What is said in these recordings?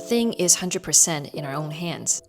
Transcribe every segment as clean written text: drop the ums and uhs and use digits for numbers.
Nothing is 100% in our own hands.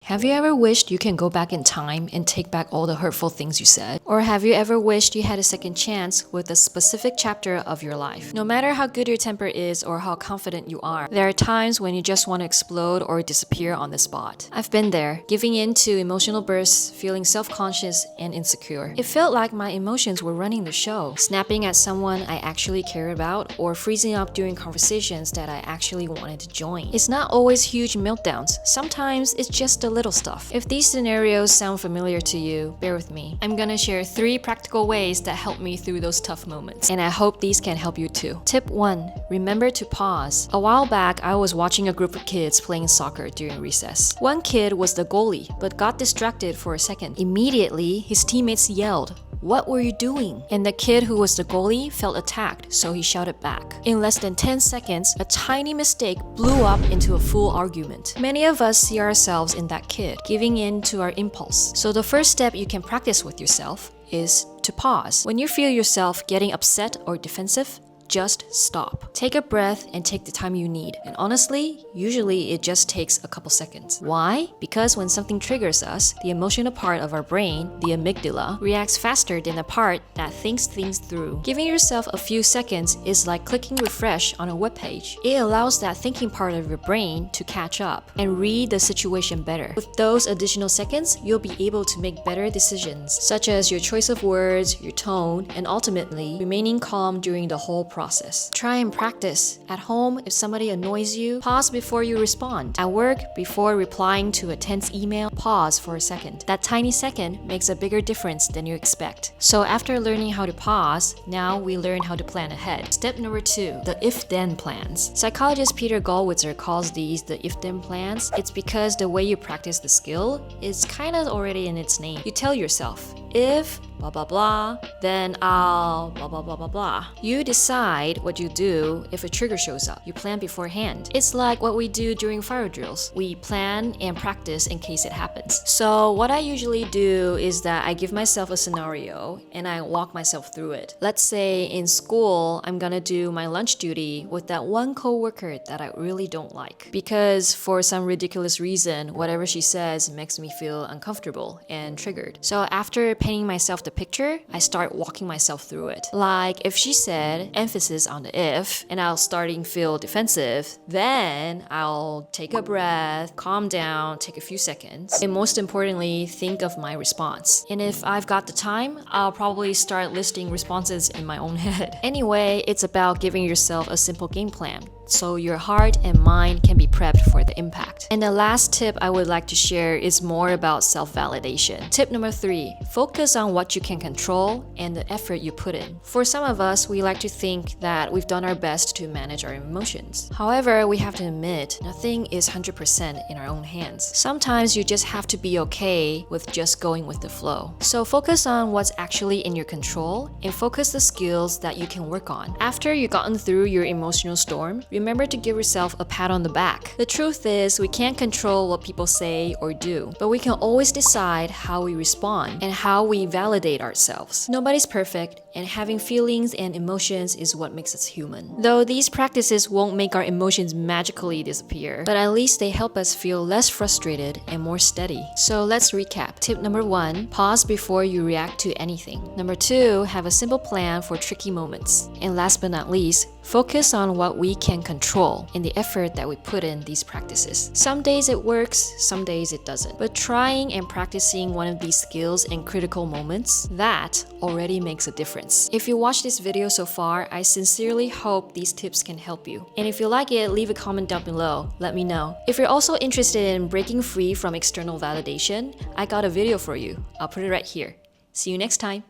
Have you ever wished you can go back in time and take back all the hurtful things you said? Or have you ever wished you had a second chance with a specific chapter of your life? No matter how good your temper is or how confident you are, there are times when you just want to explode or disappear on the spot. I've been there, giving in to emotional bursts, feeling self-conscious and insecure. It felt like my emotions were running the show, snapping at someone I actually cared about or freezing up during conversations that I actually wanted to join. It's not always huge meltdowns. Sometimes it's just the little stuff. If these scenarios sound familiar to you, bear with me. I'm gonna share 3 practical ways that help me through those tough moments, and I hope these can help you too. Tip 1. Remember to pause. A while back, I was watching a group of kids playing soccer during recess. One kid was the goalie, but got distracted for a second. Immediately, his teammates yelled, "What were you doing?" And the kid who was the goalie felt attacked, so he shouted back. In less than 10 seconds, a tiny mistake blew up into a full argument. Many of us see ourselves in that kid, giving in to our impulse. So the first step you can practice with yourself is to pause. When you feel yourself getting upset or defensive, just stop. Take a breath and take the time you need. And honestly, usually it just takes a couple seconds. Why? Because when something triggers us, the emotional part of our brain, the amygdala, reacts faster than the part that thinks things through. Giving yourself a few seconds is like clicking refresh on a web page. It allows that thinking part of your brain to catch up and read the situation better. With those additional seconds, you'll be able to make better decisions, such as your choice of words, your tone, and ultimately remaining calm during the whole process. Try and practice. At home, if somebody annoys you, pause before you respond. At work, before replying to a tense email, pause for a second. That tiny second makes a bigger difference than you expect. So after learning how to pause, now we learn how to plan ahead. Step number 2, the if-then plans. Psychologist Peter Gollwitzer calls these the if-then plans. It's because the way you practice the skill is kind of already in its name. You tell yourself, if blah blah blah, then I'll blah blah blah blah blah. You decide what you do if a trigger shows up. You plan beforehand. It's like what we do during fire drills. We plan and practice in case it happens. So what I usually do is that I give myself a scenario and I walk myself through it. Let's say in school, I'm gonna do my lunch duty with that one coworker that I really don't like. Because for some ridiculous reason, whatever she says makes me feel uncomfortable and triggered. So after painting myself the picture, I start walking myself through it. Like if she said, emphasis on the if, and I'll starting feel defensive, then I'll take a breath, calm down, take a few seconds, and most importantly, think of my response. And if I've got the time, I'll probably start listing responses in my own head. Anyway, it's about giving yourself a simple game plan, so your heart and mind can be prepped for the impact. And the last tip I would like to share is more about self-validation. Tip number 3, focus on what you can control and the effort you put in. For some of us, we like to think that we've done our best to manage our emotions. However, we have to admit, nothing is 100% in our own hands. Sometimes you just have to be okay with just going with the flow. So focus on what's actually in your control and focus the skills that you can work on. After you've gotten through your emotional storm, remember to give yourself a pat on the back. The truth is, we can't control what people say or do, but we can always decide how we respond and how we validate ourselves. Nobody's perfect, and having feelings and emotions is what makes us human. Though these practices won't make our emotions magically disappear, but at least they help us feel less frustrated and more steady. So let's recap. Tip number 1, pause before you react to anything. Number 2, have a simple plan for tricky moments. And last but not least, focus on what we can control and the effort that we put in these practices. Some days it works, some days it doesn't. But trying and practicing one of these skills in critical moments, that already makes a difference. If you watched this video so far, I sincerely hope these tips can help you. And if you like it, leave a comment down below. Let me know. If you're also interested in breaking free from external validation, I got a video for you. I'll put it right here. See you next time.